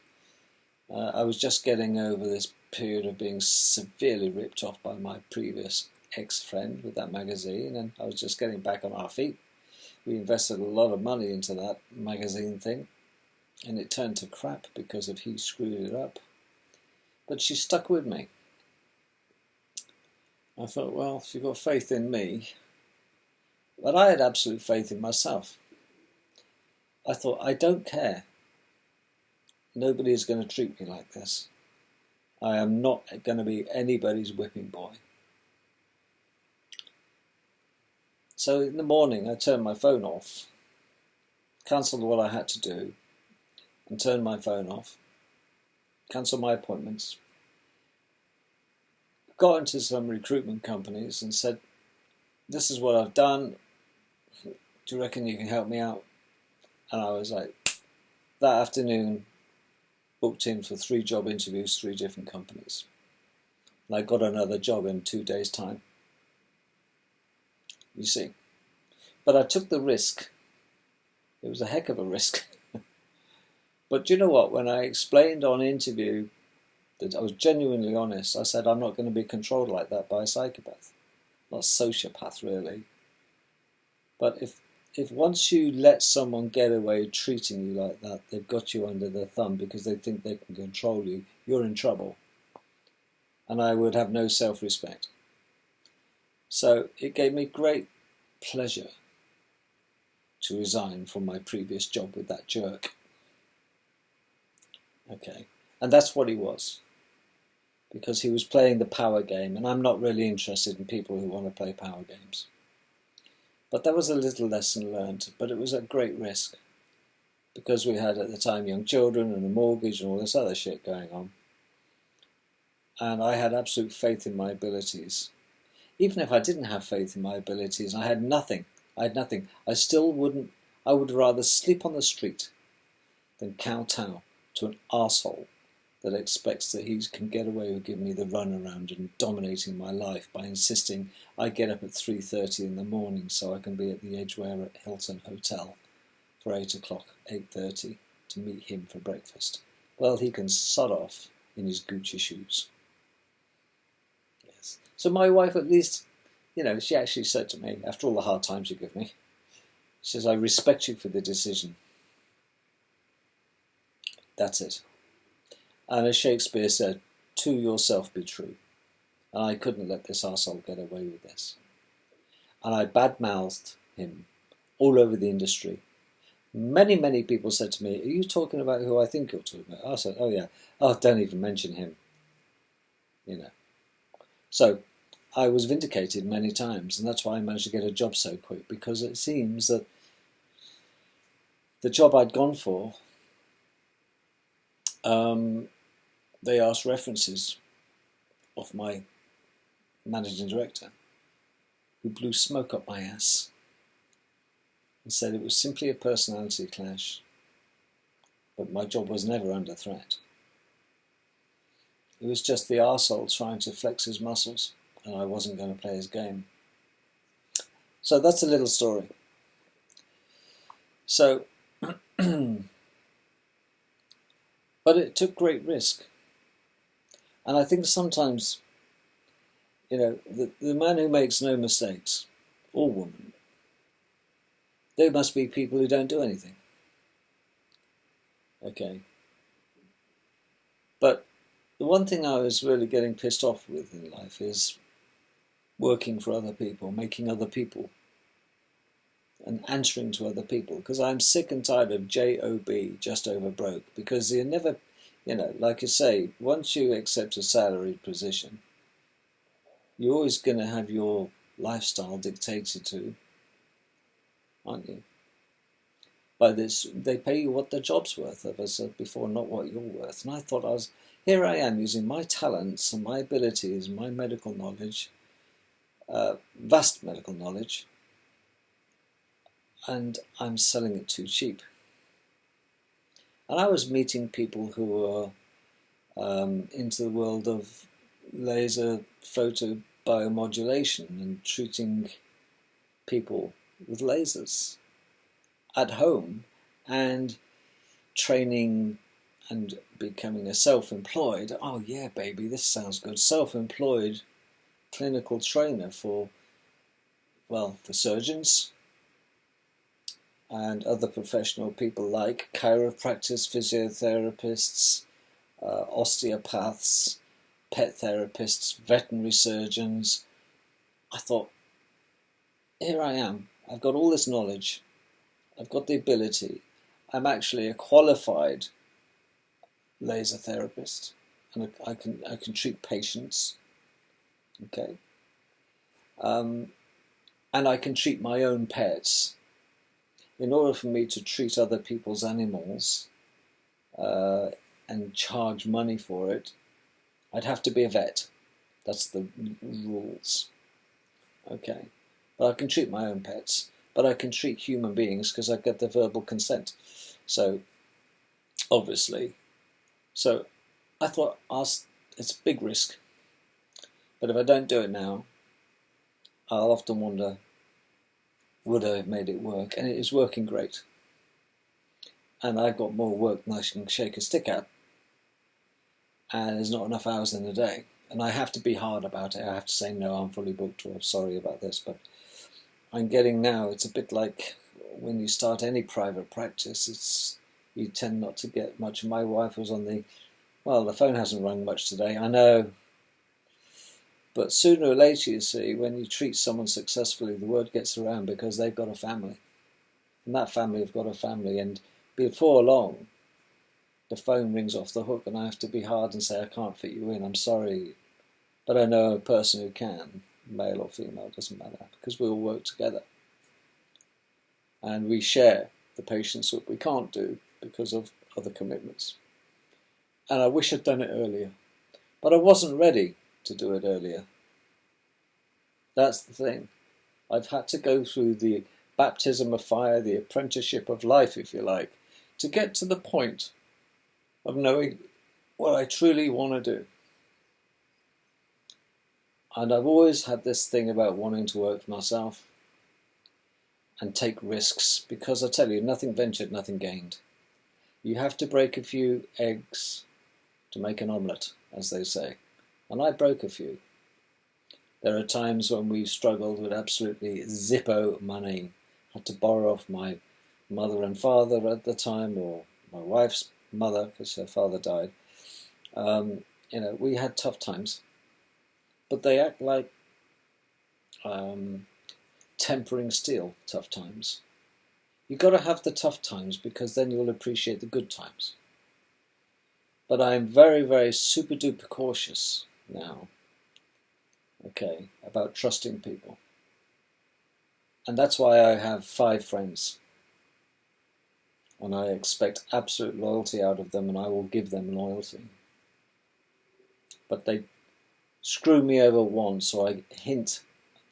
I was just getting over this period of being severely ripped off by my previous ex-friend with that magazine, and I was just getting back on our feet. We invested a lot of money into that magazine thing, and it turned to crap because of he screwed it up. But she stuck with me. I thought, well, she got faith in me, but I had absolute faith in myself. I thought, I don't care. Nobody is going to treat me like this. I am not going to be anybody's whipping boy. So in the morning, I turned my phone off, cancelled what I had to do, and turned my phone off, cancelled my appointments, got into some recruitment companies and said, this is what I've done. Do you reckon you can help me out? And I was like, that afternoon, booked in for 3 job interviews, 3 different companies. And I got another job in 2 days' time. You see. But I took the risk. It was a heck of a risk. But you know what? When I explained on interview that I was genuinely honest, I said I'm not going to be controlled like that by a psychopath. Not sociopath, really. But if once you let someone get away treating you like that, they've got you under their thumb because they think they can control you, you're in trouble. And I would have no self-respect. So it gave me great pleasure to resign from my previous job with that jerk. Okay, and that's what he was. Because he was playing the power game, and I'm not really interested in people who want to play power games. But that was a little lesson learned, but it was at great risk. Because we had at the time young children and a mortgage and all this other shit going on. And I had absolute faith in my abilities. Even if I didn't have faith in my abilities, I had nothing. I still wouldn't, I would rather sleep on the street than kowtow to an arsehole that expects that he can get away with giving me the runaround and dominating my life by insisting I get up at 3:30 in the morning so I can be at the Edgware at Hilton Hotel for 8 o'clock, 8:30 to meet him for breakfast. Well, he can sod off in his Gucci shoes. Yes. So my wife at least, she actually said to me, after all the hard times you give me, she says, I respect you for the decision. That's it. And as Shakespeare said, to yourself be true. And I couldn't let this arsehole get away with this. And I badmouthed him all over the industry. Many, many people said to me, are you talking about who I think you're talking about? I said, oh yeah. Oh, don't even mention him. So I was vindicated many times, and that's why I managed to get a job so quick, because it seems that the job I'd gone for, they asked references of my managing director, who blew smoke up my ass and said it was simply a personality clash, but my job was never under threat. It was just the arsehole trying to flex his muscles, and I wasn't going to play his game. So that's a little story. So, but it took great risk. And I think sometimes, the man who makes no mistakes, or woman, they must be people who don't do anything. Okay. But the one thing I was really getting pissed off with in life is working for other people, making other people, and answering to other people. Because I'm sick and tired of J-O-B, just over broke. Because you never, like you say, once you accept a salaried position, you're always going to have your lifestyle dictated to, aren't you? By this, they pay you what the job's worth, as I said before, not what you're worth. And I thought here I am using my talents and my abilities, my medical knowledge, vast medical knowledge, and I'm selling it too cheap. And I was meeting people who were into the world of laser photobiomodulation and treating people with lasers at home and training and becoming a self-employed, oh yeah baby, this sounds good, self-employed clinical trainer for surgeons, and other professional people like chiropractors, physiotherapists, osteopaths, pet therapists, veterinary surgeons. I thought, here I am. I've got all this knowledge. I've got the ability. I'm actually a qualified laser therapist, and I can treat patients. Okay, and I can treat my own pets. In order for me to treat other people's animals and charge money for it, I'd have to be a vet. That's the rules. Okay, but I can treat my own pets, but I can treat human beings because I get the verbal consent. So, obviously, I thought, it's a big risk, but if I don't do it now, I'll often wonder, would I have made it work? And it is working great. And I've got more work than I can shake a stick at. And there's not enough hours in the day. And I have to be hard about it. I have to say, no, I'm fully booked, or I'm sorry about this. But I'm getting now, it's a bit like when you start any private practice, you tend not to get much. My wife was on the phone hasn't rung much today, I know. But sooner or later, you see, when you treat someone successfully, the word gets around because they've got a family. And that family have got a family. And before long, the phone rings off the hook and I have to be hard and say, I can't fit you in, I'm sorry. But I know a person who can, male or female, doesn't matter, because we all work together. And we share the patients that we can't do because of other commitments. And I wish I'd done it earlier. But I wasn't ready to do it earlier. That's the thing. I've had to go through the baptism of fire, the apprenticeship of life, if you like, to get to the point of knowing what I truly want to do. And I've always had this thing about wanting to work for myself and take risks, because I tell you, nothing ventured, nothing gained. You have to break a few eggs to make an omelette, as they say. And I broke a few. There are times when we've struggled with absolutely zippo money. Had to borrow off my mother and father at the time, or my wife's mother, because her father died. We had tough times. But they act like tempering steel, tough times. You've got to have the tough times, because then you'll appreciate the good times. But I'm very, very super duper cautious now, okay, about trusting people. And that's why I have 5 friends. And I expect absolute loyalty out of them, and I will give them loyalty. But they screw me over once, so I hint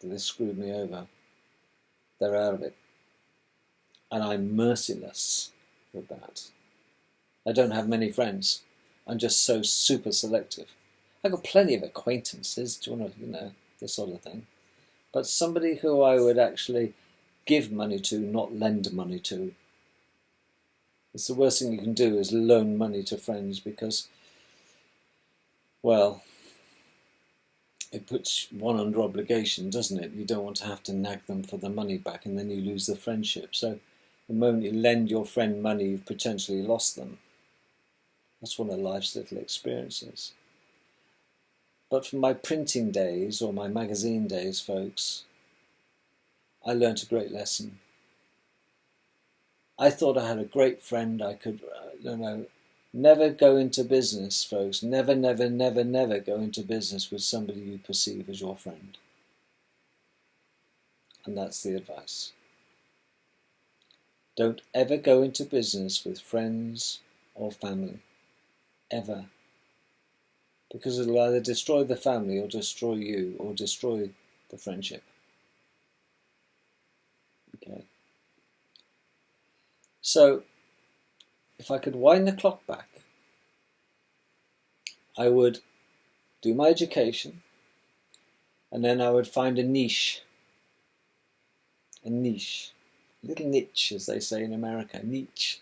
that they screwed me over. They're out of it. And I'm merciless with that. I don't have many friends. I'm just so super selective. I've got plenty of acquaintances, do you want to, this sort of thing. But somebody who I would actually give money to, not lend money to. It's the worst thing you can do is loan money to friends, because, well, it puts one under obligation, doesn't it? You don't want to have to nag them for the money back, and then you lose the friendship. So the moment you lend your friend money, you've potentially lost them. That's one of life's little experiences. But from my printing days, or my magazine days, folks, I learnt a great lesson. I thought I had a great friend. I could, never go into business, folks. Never, never, never, never go into business with somebody you perceive as your friend. And that's the advice. Don't ever go into business with friends or family. Ever. Because it'll either destroy the family, or destroy you, or destroy the friendship. Okay. So, if I could wind the clock back, I would do my education, and then I would find a niche. A niche. A little niche, as they say in America. Niche.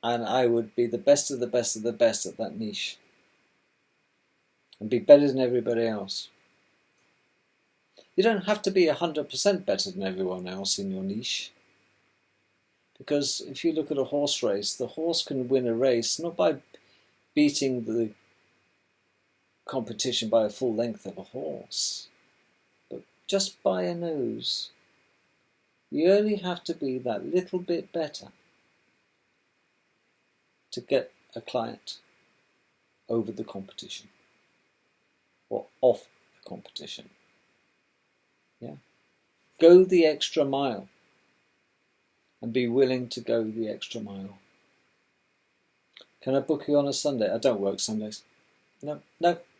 And I would be the best of the best of the best at that niche. And be better than everybody else. You don't have to be 100% better than everyone else in your niche. Because if you look at a horse race, the horse can win a race not by beating the competition by a full length of a horse, but just by a nose. You only have to be that little bit better to get a client over the competition or off the competition. Yeah? Go the extra mile and be willing to go the extra mile. Can I book you on a Sunday? I don't work Sundays. No,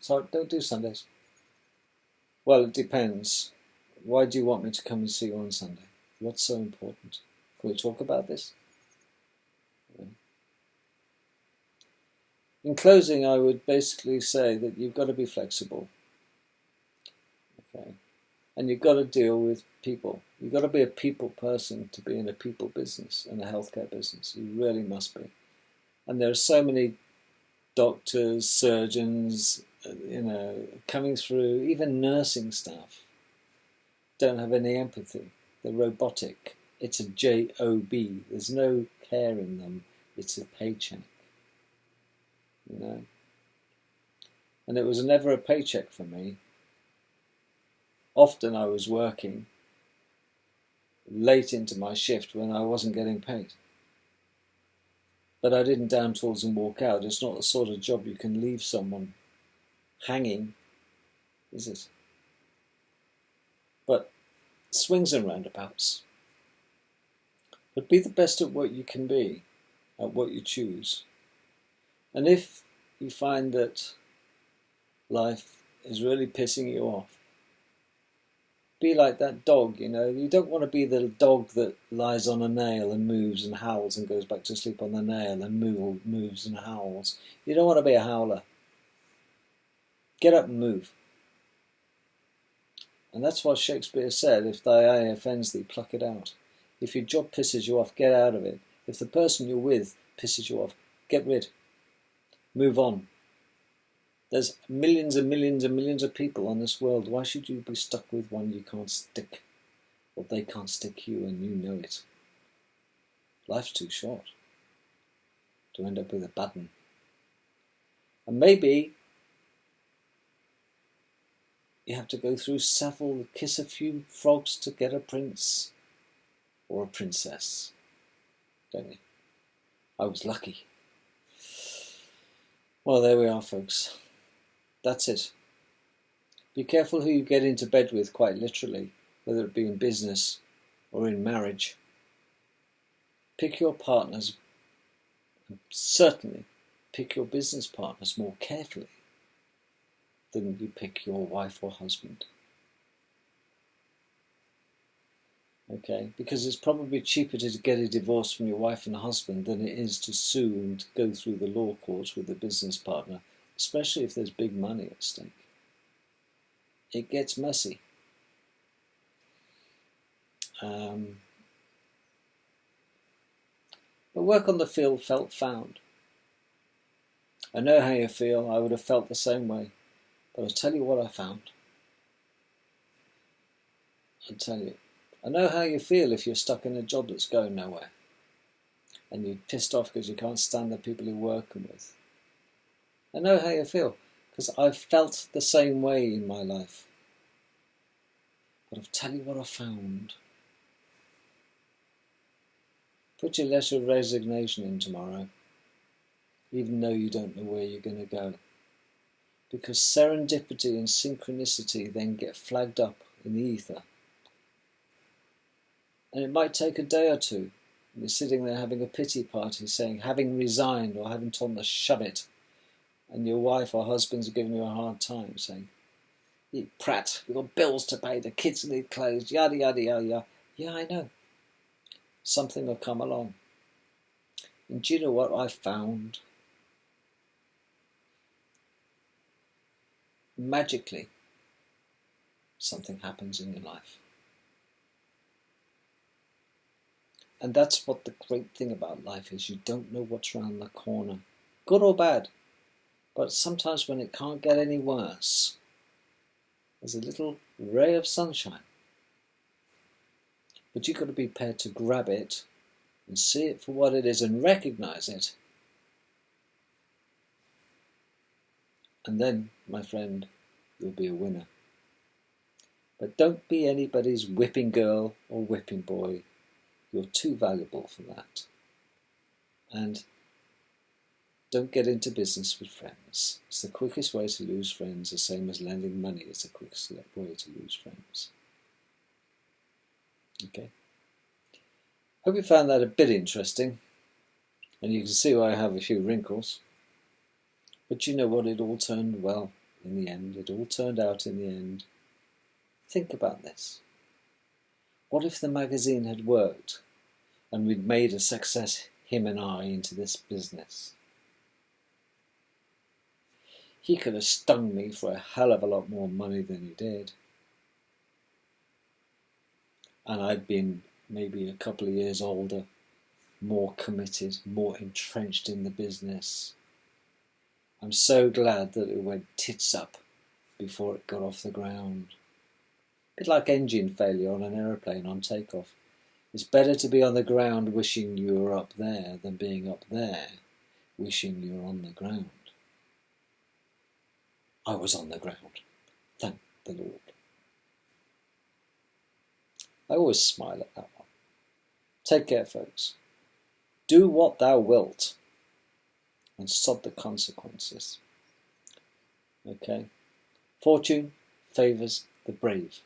sorry, don't do Sundays. Well, it depends. Why do you want me to come and see you on Sunday? What's so important? Can we talk about this? Yeah. In closing, I would basically say that you've got to be flexible. Okay. And you've got to deal with people. You've got to be a people person to be in a people business and a healthcare business. You really must be. And there are so many doctors, surgeons, coming through, even nursing staff don't have any empathy. They're robotic. It's a job. There's no care in them. It's a paycheck. And it was never a paycheck for me. Often I was working late into my shift when I wasn't getting paid. But I didn't down tools and walk out. It's not the sort of job you can leave someone hanging, is it? But swings and roundabouts. But be the best at what you can be, at what you choose. And if you find that life is really pissing you off, be like that dog, You don't want to be the dog that lies on a nail and moves and howls and goes back to sleep on the nail and moves and howls. You don't want to be a howler. Get up and move. And that's what Shakespeare said, if thy eye offends thee, pluck it out. If your job pisses you off, get out of it. If the person you're with pisses you off, get rid. Move on. There's millions and millions and millions of people on this world. Why should you be stuck with one you can't stick? Or they can't stick you and you know it. Life's too short to end up with a button. And maybe you have to go through several, kiss a few frogs to get a prince or a princess, don't you? I was lucky. Well, there we are, folks. That's it. Be careful who you get into bed with, quite literally, whether it be in business or in marriage. Pick your partners, and certainly pick your business partners more carefully than you pick your wife or husband. Okay, because it's probably cheaper to get a divorce from your wife and husband than it is to sue and go through the law courts with a business partner, especially if there's big money at stake. It gets messy. But work on the feel, felt, found. I know how you feel. I would have felt the same way. But I'll tell you what I found. I'll tell you. I know how you feel if you're stuck in a job that's going nowhere. And you're pissed off because you can't stand the people you're working with. I know how you feel, because I've felt the same way in my life. But I'll tell you what I found. Put your letter of resignation in tomorrow, even though you don't know where you're going to go. Because serendipity and synchronicity then get flagged up in the ether. And it might take a day or two. And you're sitting there having a pity party saying, having resigned or having told them to shove it. And your wife or husband's giving you a hard time, saying, "You prat, we've got bills to pay, the kids need clothes, yada, yada, yada, yada." Yeah, I know. Something will come along. And do you know what I found? Magically, something happens in your life. And that's what the great thing about life is. You don't know what's around the corner, good or bad. But sometimes when it can't get any worse, there's a little ray of sunshine. But you've got to be prepared to grab it and see it for what it is and recognize it. And then, my friend, you'll be a winner. But don't be anybody's whipping girl or whipping boy. You're too valuable for that. And don't get into business with friends. It's the quickest way to lose friends, the same as lending money is the quickest way to lose friends. Okay. Hope you found that a bit interesting. And you can see why I have a few wrinkles. But you know what? It all turned well in the end. It all turned out in the end. Think about this. What if the magazine had worked and we'd made a success, him and I, into this business? He could have stung me for a hell of a lot more money than he did. And I'd been maybe a couple of years older, more committed, more entrenched in the business. I'm so glad that it went tits up before it got off the ground. A bit like engine failure on an aeroplane on takeoff. It's better to be on the ground wishing you were up there than being up there wishing you were on the ground. I was on the ground, thank the Lord. I always smile at that one. Take care, folks. Do what thou wilt and sod the consequences. Okay? Fortune favours the brave.